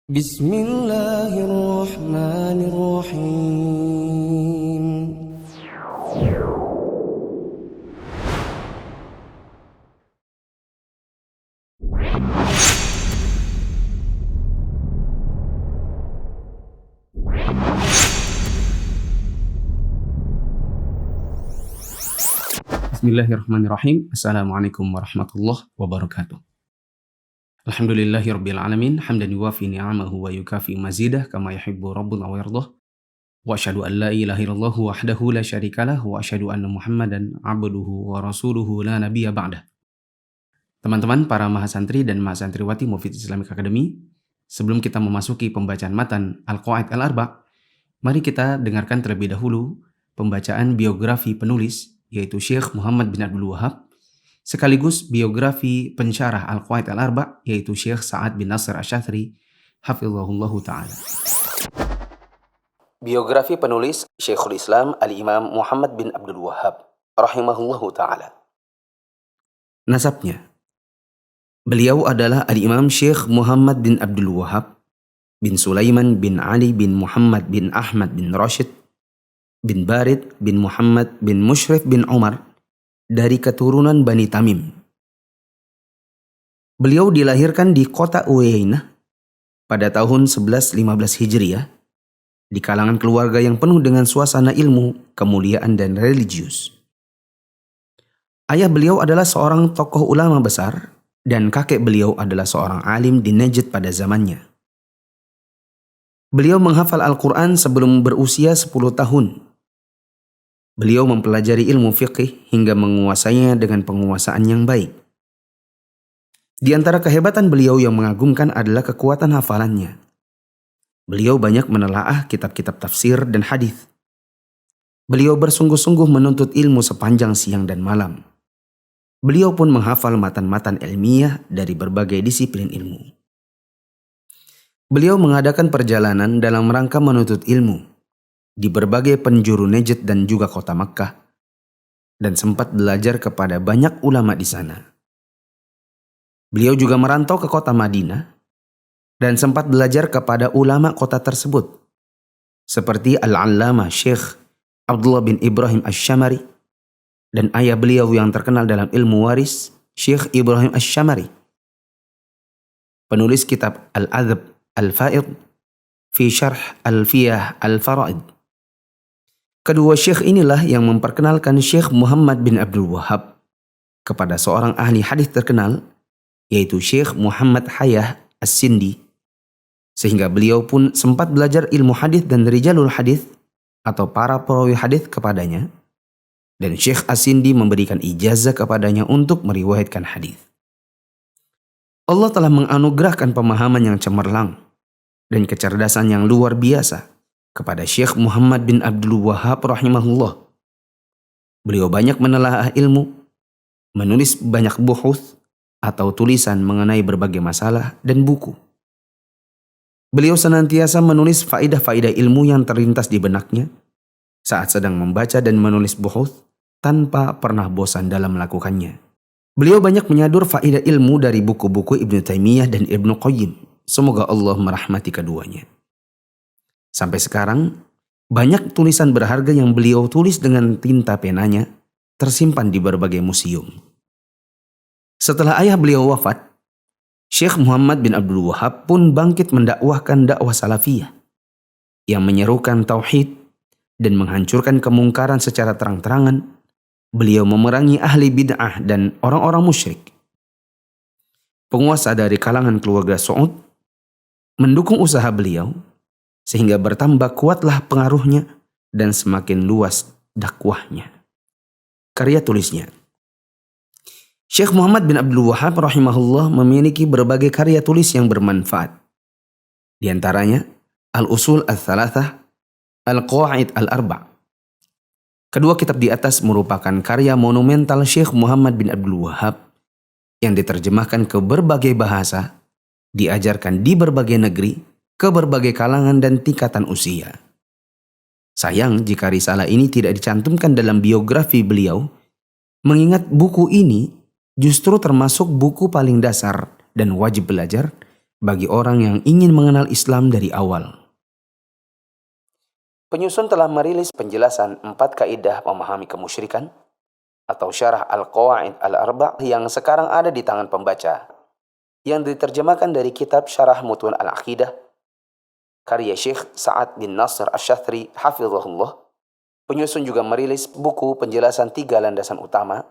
Bismillahirrahmanirrahim. Bismillahirrahmanirrahim. Assalamualaikum warahmatullahi wabarakatuh. Alhamdulillahirabbil alamin, hamdan yuwafi ni'amahu wa yukafi mazidah kama yuhibbu rabbuna wa yardah. Wa asyhadu an la ilaha illallah wahdahu la syarikalah wa asyhadu anna Muhammadan abduhu wa rasuluhu la nabiyya ba'dah. Teman-teman para mahasantri dan mahasantriwati Mufid Islamic Academy, sebelum kita memasuki pembacaan matan Al-Qawaid Al-Arba', mari kita dengarkan terlebih dahulu pembacaan biografi penulis yaitu Syekh Muhammad bin Abdul Wahhab, sekaligus biografi pensyarah Al-Qawaid Al-Arba' yaitu Syekh Sa'ad bin Nasr Asy-Syadzili hafizahullahu ta'ala. Biografi penulis Syekhul Islam Al-Imam Muhammad bin Abdul Wahhab rahimahullahu ta'ala. Nasabnya, beliau adalah Al-Imam Syekh Muhammad bin Abdul Wahhab bin Sulaiman bin Ali bin Muhammad bin Ahmad bin Rashid bin Barid bin Muhammad bin Mushrif bin Umar dari keturunan Bani Tamim. Beliau dilahirkan di kota Uyainah pada tahun 1115 Hijriah di kalangan keluarga yang penuh dengan suasana ilmu, kemuliaan dan religius. Ayah beliau adalah seorang tokoh ulama besar dan kakek beliau adalah seorang alim di Najd pada zamannya. Beliau menghafal Al-Quran sebelum berusia 10 tahun. Beliau mempelajari ilmu fiqih hingga menguasainya dengan penguasaan yang baik. Di antara kehebatan beliau yang mengagumkan adalah kekuatan hafalannya. Beliau banyak menelaah kitab-kitab tafsir dan hadis. Beliau bersungguh-sungguh menuntut ilmu sepanjang siang dan malam. Beliau pun menghafal matan-matan ilmiah dari berbagai disiplin ilmu. Beliau mengadakan perjalanan dalam rangka menuntut ilmu di berbagai penjuru Najd dan juga kota Makkah, dan sempat belajar kepada banyak ulama di sana. Beliau juga merantau ke kota Madinah dan sempat belajar kepada ulama kota tersebut, seperti Al-Allamah Syekh Abdullah bin Ibrahim Asy-Syamari dan ayah beliau yang terkenal dalam ilmu waris, Syekh Ibrahim Asy-Syamari, penulis kitab Al-Adab Al-Faid fi Syarh Al-Fiyah Al-Faraid. Kedua syekh inilah yang memperkenalkan Syekh Muhammad bin Abdul Wahhab kepada seorang ahli hadis terkenal, yaitu Syekh Muhammad Hayyah As-Sindi, sehingga beliau pun sempat belajar ilmu hadis dan rijalul hadis atau para perawi hadis kepadanya, dan Syekh As-Sindi memberikan ijazah kepadanya untuk meriwayatkan hadis. Allah telah menganugerahkan pemahaman yang cemerlang dan kecerdasan yang luar biasa kepada Syekh Muhammad bin Abdul Wahhab rahimahullah. Beliau banyak menelaah ilmu, menulis banyak buhuth atau tulisan mengenai berbagai masalah dan buku. Beliau senantiasa menulis faidah-faidah ilmu yang terlintas di benaknya saat sedang membaca dan menulis buhuth tanpa pernah bosan dalam melakukannya. Beliau banyak menyadur faidah ilmu dari buku-buku Ibnu Taimiyah dan Ibnu Qayyim. Semoga Allah merahmati keduanya. Sampai sekarang, banyak tulisan berharga yang beliau tulis dengan tinta penanya tersimpan di berbagai museum. Setelah ayah beliau wafat, Syekh Muhammad bin Abdul Wahhab pun bangkit mendakwahkan dakwah salafiyah yang menyerukan tauhid dan menghancurkan kemungkaran secara terang-terangan. Beliau memerangi ahli bid'ah dan orang-orang musyrik. Penguasa dari kalangan keluarga Saud mendukung usaha beliau, sehingga bertambah kuatlah pengaruhnya dan semakin luas dakwahnya. Karya tulisnya. Syekh Muhammad bin Abdul Wahhab rahimahullah memiliki berbagai karya tulis yang bermanfaat. Di antaranya Al-Usul Al-Thalathah, Al-Qawaid Al-Arba'. Kedua kitab di atas merupakan karya monumental Syekh Muhammad bin Abdul Wahhab yang diterjemahkan ke berbagai bahasa, diajarkan di berbagai negeri, ke berbagai kalangan dan tingkatan usia. Sayang jika risalah ini tidak dicantumkan dalam biografi beliau, mengingat buku ini justru termasuk buku paling dasar dan wajib belajar bagi orang yang ingin mengenal Islam dari awal. Penyusun telah merilis penjelasan 4 kaidah memahami kemusyrikan atau syarah Al-Qawaid Al-Arba' yang sekarang ada di tangan pembaca, yang diterjemahkan dari kitab Syarah Mutun Al-Aqidah karya Syekh Sa'ad bin Nasr Asy-Syatri hafizahullah. Penyusun juga merilis buku penjelasan 3 landasan utama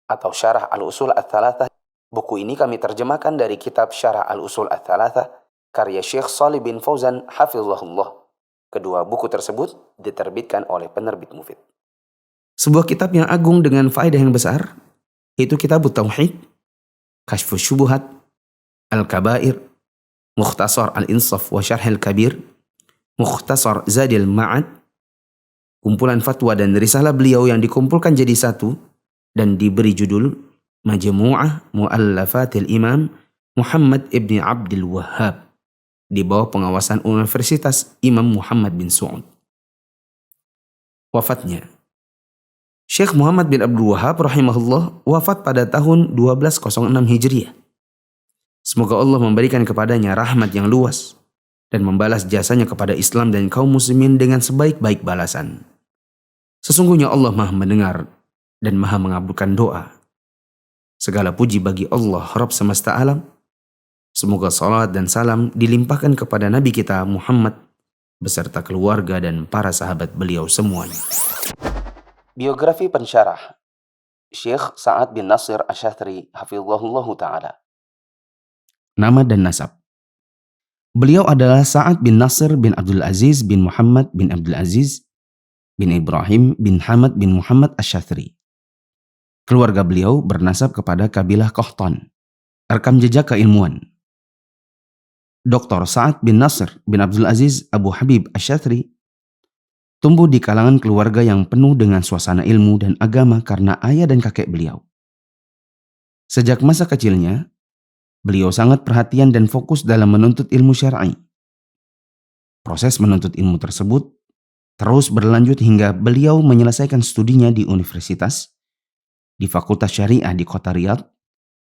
atau Syarah Al-Usul Ats-Tsalatsah. Buku ini kami terjemahkan dari kitab Syarah Al-Usul Ats-Tsalatsah karya Syekh Shalih bin Fauzan hafizahullah. Kedua buku tersebut diterbitkan oleh penerbit Mufid. Sebuah kitab yang agung dengan faedah yang besar, yaitu Kitab Tauhid, Kashfus Syubuhat, Al-Kabair, Mukhtasar Al-Insaf wa Syarh Al-Kabir, Mukhtasar Zadil Ma'ad, kumpulan fatwa dan risalah beliau yang dikumpulkan jadi satu dan diberi judul Majmu'ah Mu'allafatil Imam Muhammad ibn Abdul Wahhab di bawah pengawasan Universitas Imam Muhammad bin Saud. Wafatnya. Syekh Muhammad bin Abdul Wahhab rahimahullah wafat pada tahun 1206 Hijriah. Semoga Allah memberikan kepadanya rahmat yang luas dan membalas jasanya kepada Islam dan kaum muslimin dengan sebaik-baik balasan. Sesungguhnya Allah Maha mendengar dan Maha mengabulkan doa. Segala puji bagi Allah Rabb semesta alam. Semoga salat dan salam dilimpahkan kepada Nabi kita Muhammad beserta keluarga dan para sahabat beliau semuanya. Biografi pensyarah Syekh Sa'ad bin Nasr Asy-Syatri hafizahullah ta'ala. Nama dan nasab. Beliau adalah Sa'ad bin Nasr bin Abdul Aziz bin Muhammad bin Abdul Aziz bin Ibrahim bin Hamad bin Muhammad Asy-Syatri. Keluarga beliau bernasab kepada kabilah Qahtan. Rekam jejak keilmuan. Dr. Sa'ad bin Nasr bin Abdul Aziz Abu Habib Asy-Syatri tumbuh di kalangan keluarga yang penuh dengan suasana ilmu dan agama karena ayah dan kakek beliau. Sejak masa kecilnya, beliau sangat perhatian dan fokus dalam menuntut ilmu syar'i. Proses menuntut ilmu tersebut terus berlanjut hingga beliau menyelesaikan studinya di universitas, di Fakultas Syariah di kota Riyadh,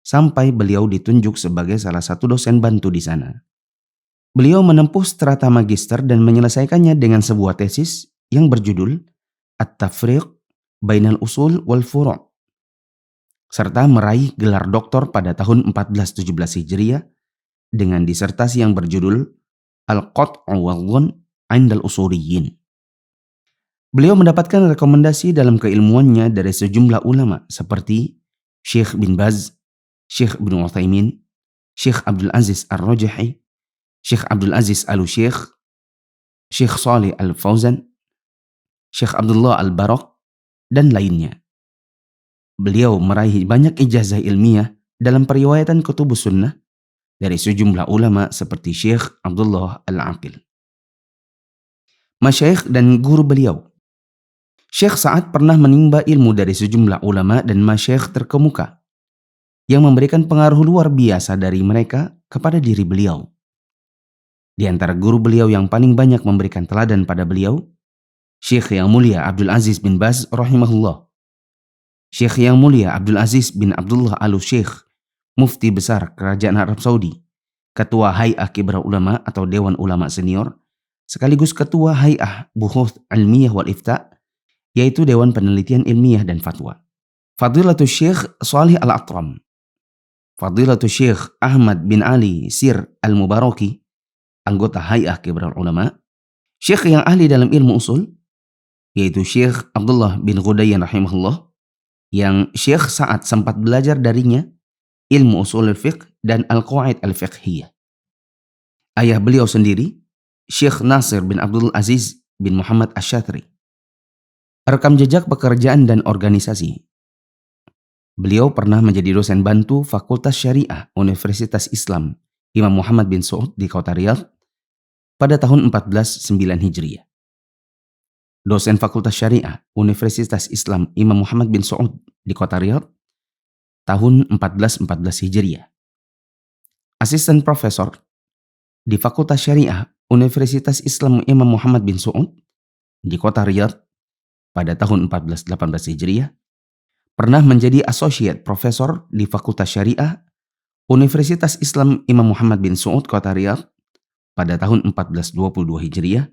sampai beliau ditunjuk sebagai salah satu dosen bantu di sana. Beliau menempuh strata magister dan menyelesaikannya dengan sebuah tesis yang berjudul At-Tafriq Bainal Usul wal Furu', serta meraih gelar doktor pada tahun 1417 Hijriah dengan disertasi yang berjudul Al-Qat'u wal-Dhann 'indal Usuliyyin. Beliau mendapatkan rekomendasi dalam keilmuannya dari sejumlah ulama seperti Syekh bin Baz, Syekh Ibnu Utsaimin, Syekh Abdul Aziz Ar-Rajahi, Syekh Abdul Aziz Al-Syekh, Syekh Shalih Al-Fauzan, Syekh Abdullah Al-Barak, dan lainnya. Beliau meraih banyak ijazah ilmiah dalam periwayatan kutubus sunnah dari sejumlah ulama seperti Syekh Abdullah Al-Aqil. Masyayikh dan guru beliau. Syekh Sa'ad pernah menimba ilmu dari sejumlah ulama dan masyayikh terkemuka yang memberikan pengaruh luar biasa dari mereka kepada diri beliau. Di antara guru beliau yang paling banyak memberikan teladan pada beliau, Syekh yang mulia Abdul Aziz bin Baz rahimahullah, Syekh yang mulia Abdul Aziz bin Abdullah Al-Syekh, Mufti Besar Kerajaan Arab Saudi, Ketua Hay'ah Kibar Ulama atau Dewan Ulama Senior, sekaligus Ketua Hay'ah Buhuth Ilmiyah wal Ifta, yaitu Dewan Penelitian Ilmiah dan Fatwa. Fadilatul Syekh Shalih Al-Atram, Fadilatul Syekh Ahmad bin Ali Sir Al-Mubaraki, anggota Hay'ah Kibar Ulama. Syekh yang ahli dalam ilmu usul, yaitu Syekh Abdullah bin Ghudayyan rahimahullah, yang Syekh Sa'ad sempat belajar darinya ilmu usul al-fiqh dan al-qawaid al-fiqhiyah. Ayah beliau sendiri, Syekh Nasir bin Abdul Aziz bin Muhammad Asy-Syatri. Rekam jejak pekerjaan dan organisasi. Beliau pernah menjadi dosen bantu Fakultas Syariah Universitas Islam Imam Muhammad bin Saud di kota Riyadh pada tahun 1409 Hijriah. Dosen Fakultas Syariah Universitas Islam Imam Muhammad bin Saud di kota Riyadh tahun 1414 Hijriah. Asisten profesor di Fakultas Syariah Universitas Islam Imam Muhammad bin Saud di kota Riyadh pada tahun 1418 Hijriah. Pernah menjadi associate profesor di Fakultas Syariah Universitas Islam Imam Muhammad bin Saud Kota Riyadh pada tahun 1422 Hijriah.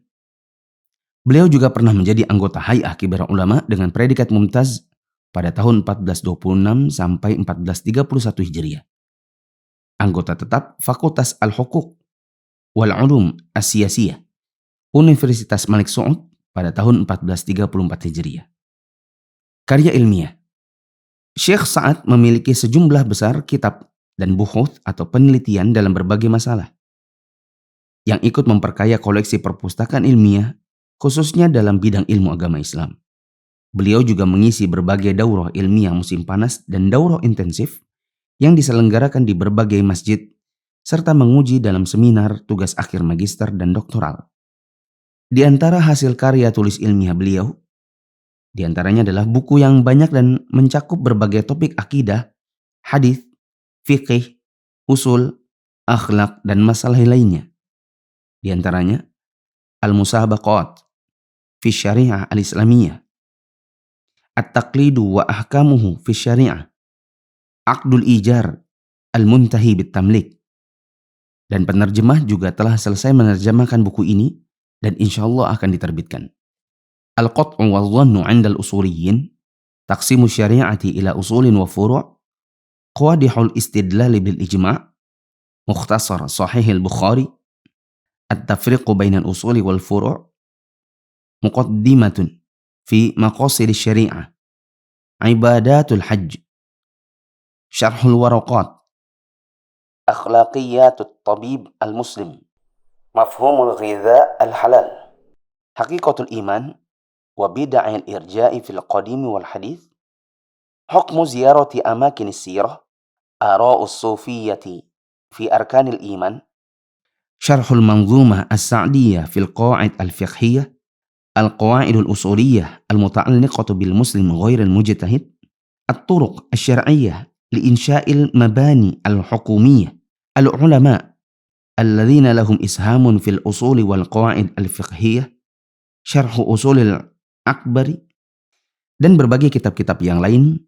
Beliau juga pernah menjadi anggota Hay'ah Kibar Ulama dengan predikat Mumtaz pada tahun 1426 sampai 1431 Hijriah. Anggota tetap Fakultas Al-Huquq wal Ulum As-Siyasiyah Universitas Malik Saud pada tahun 1434 Hijriah. Karya ilmiah. Syekh Sa'ad memiliki sejumlah besar kitab dan buhuth atau penelitian dalam berbagai masalah yang ikut memperkaya koleksi perpustakaan ilmiah, khususnya dalam bidang ilmu agama Islam. Beliau juga mengisi berbagai daurah ilmiah musim panas dan daurah intensif yang diselenggarakan di berbagai masjid, serta menguji dalam seminar tugas akhir magister dan doktoral. Di antara hasil karya tulis ilmiah beliau, di antaranya adalah buku yang banyak dan mencakup berbagai topik akidah, hadis, fikih, usul, akhlak, dan masalah lainnya. Di antaranya, Al-Musabaqat fi Syariah Al-Islamiyah, At-Taqlidu wa Ahkamuhu fi Syariah, Aqdul Ijar Al-Muntahi Bit-Tamlik. Dan penerjemah juga telah selesai menerjemahkan buku ini dan insyaallah akan diterbitkan. Al-Qat'u wa Dhannu 'inda al-usuliyyin, Taqsimu Syari'ati ila usulin wa furu', Qawadihul Istidlal bil Ijma', Mukhtasar Sahih al-Bukhari, At-Tafriqu bainal usuli wal furu', Muqaddimatun fi Maqasid Syari'ah, Ibadatul Hajj, Syarhul Waraqat, Akhlaqiyatut Tabib al-Muslim, Mafhumul Ghidha al-Halal, Haqiqatul Iman wa Bid'ahil Irja'i fil Qadim wal Hadith, Hukmu Ziyarati Amakin Sirah, Ara'us Sufiyyati fi Arkanil Iman, Syarhul Manzumah As-Sa'diyah fil Qawa'id al-Fiqhiyah, Al-Qawa'idul Usuliyah al-Muta'alliqatu bil Muslim ghairil Mujtahid, At-Turuq Asy-Syar'iyyah liinsya'il Mabani al-Hukumiyyah, Al-Ulama alladzina lahum ishamun fil usuli wal qawa'id al-fiqhiyah, Syarhu Usulil Akbari, dan berbagai kitab-kitab yang lain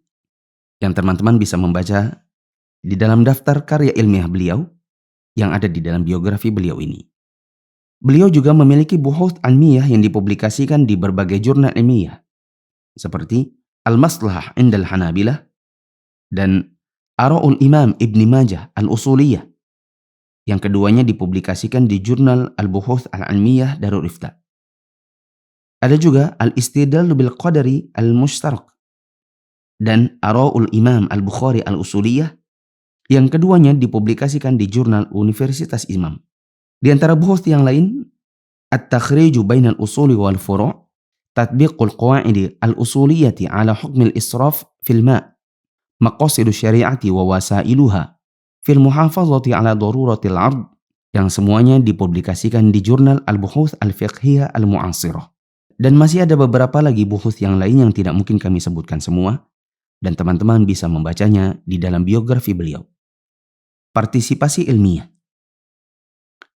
yang teman-teman bisa membaca di dalam daftar karya ilmiah beliau yang ada di dalam biografi beliau ini. Beliau juga memiliki buhuth ilmiah yang dipublikasikan di berbagai jurnal ilmiah seperti Al-Maslahah Indal Hanabilah dan Ara'ul Imam Ibni Majah Al-Usuliyah, yang keduanya dipublikasikan di jurnal Al-Buhuth Al-Ilmiyah Darul Ifta. Ada juga Al-Istidlal bil Qadari Al-Mushtarak dan Ara'ul Imam Al-Bukhari Al-Usuliyah, yang keduanya dipublikasikan di jurnal Universitas Imam. Di antara buhuth yang lain, At-Takhriju bainal usuli wal furu', Tatbiqul Qawa'idi Al-Usuliyati ala hukmil israf fil ma', Maqasidu Syari'ati wa wasailuha fil muhafazati ala daruratil ard, yang semuanya dipublikasikan di jurnal Al-Buhuth Al-Fiqhiyah Al-Mu'asirah. Dan masih ada beberapa lagi buhuth yang lain yang tidak mungkin kami sebutkan semua, dan teman-teman bisa membacanya di dalam biografi beliau. Partisipasi ilmiah.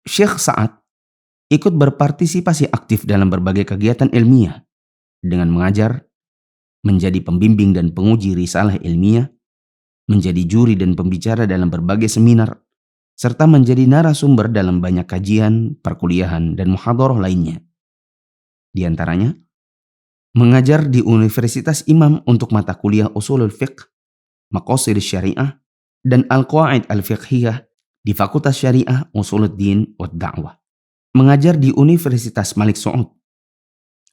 Syekh Sa'ad ikut berpartisipasi aktif dalam berbagai kegiatan ilmiah dengan mengajar, menjadi pembimbing dan penguji risalah ilmiah, menjadi juri dan pembicara dalam berbagai seminar, serta menjadi narasumber dalam banyak kajian, perkuliahan, dan muhadharah lainnya. Di antaranya, mengajar di Universitas Imam untuk mata kuliah Usulul Fiqh, Maqasid Syariah, dan Al-Qawa'id Al-Fiqhiyah di Fakultas Syariah Usuluddin wa Da'wah. Mengajar di Universitas Malik Saud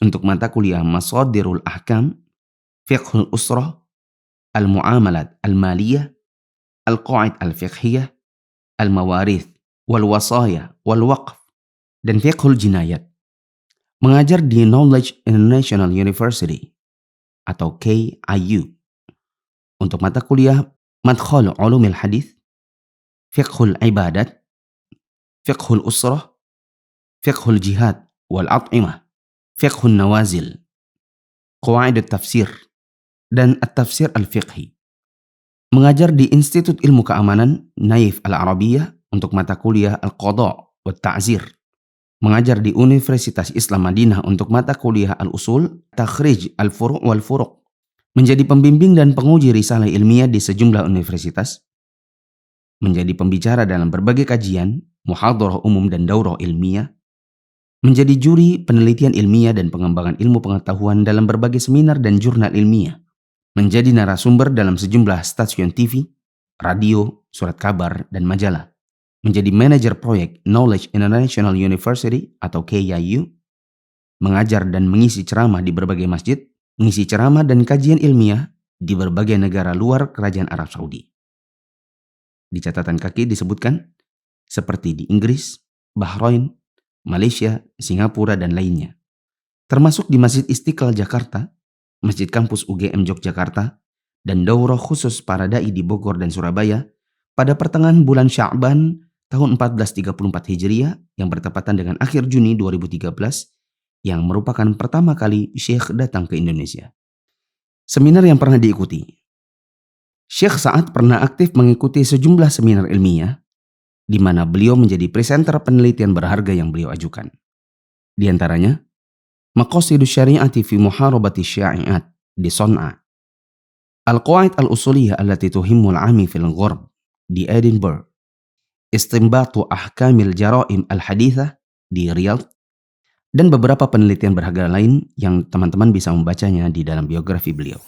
untuk mata kuliah Masadirul Ahkam, Fiqhul Usrah, Al-Mu'amalat Al-Maliyah, Al-Qawa'id Al-Fiqhiyah, Al-Mawarith, Wal-Wasaya, Wal-Waqf, dan Fiqhul Jinayat. Mengajar di Knowledge International University atau KIU untuk mata kuliah Madkhal Ulumil Hadith, Fiqhul Ibadat, Fiqhul Usrah, Fiqhul Jihad wal At'imah, Fiqhul Nawazil, Qawaid Tafsir, dan At-Tafsir Al-Fiqhi. Mengajar di Institut Ilmu Keamanan Naif Al-Arabiyah untuk mata kuliah Al-Qadha wa Ta'zir. Mengajar di Universitas Islam Madinah untuk mata kuliah Al-Usul, Takhrij Al-Furu' wal Furuq. Menjadi pembimbing dan penguji risalah ilmiah di sejumlah universitas. menjadi pembicara dalam berbagai kajian, muhadharah umum dan daurah ilmiah, menjadi juri penelitian ilmiah dan pengembangan ilmu pengetahuan dalam berbagai seminar dan jurnal ilmiah, menjadi narasumber dalam sejumlah stasiun TV, radio, surat kabar, dan majalah, menjadi manajer proyek Knowledge International University atau KIU, mengajar dan mengisi ceramah di berbagai masjid, mengisi ceramah dan kajian ilmiah di berbagai negara luar Kerajaan Arab Saudi. Di catatan kaki disebutkan seperti di Inggris, Bahrain, Malaysia, Singapura, dan lainnya. Termasuk di Masjid Istiqlal Jakarta, Masjid Kampus UGM Yogyakarta, dan daurah khusus para dai di Bogor dan Surabaya pada pertengahan bulan Sya'ban tahun 1434 Hijriah yang bertepatan dengan akhir Juni 2013 yang merupakan pertama kali Syekh datang ke Indonesia. Seminar yang pernah diikuti. Syekh Sa'ad pernah aktif mengikuti sejumlah seminar ilmiah di mana beliau menjadi presenter penelitian berharga yang beliau ajukan. Di antaranya, Maqasidus Syari'ati fi Muharabati Sya'i'at di Son'a, Al-Qawaid Al-Usuliyah allati tuhimmul 'ami fil Ghurb di Edinburgh, Istinbatu Ahkamil Jara'im Al-Hadithah di Riyadh, dan beberapa penelitian berharga lain yang teman-teman bisa membacanya di dalam biografi beliau.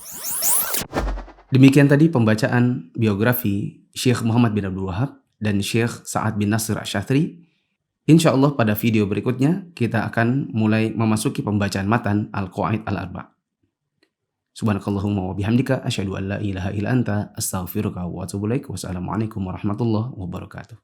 Demikian tadi pembacaan biografi Syekh Muhammad bin Abdul Wahab dan Syekh Sa'ad bin Nasr Asy-Syadzili. Insya Allah pada video berikutnya kita akan mulai memasuki pembacaan matan Al-Qawaid Al-Arba'. Subhanakallahumma wa bihamdika asyhadu an la ilaha illa anta astaghfiruka wa atubu ilaik. Wassalamualaikum warahmatullahi wabarakatuh.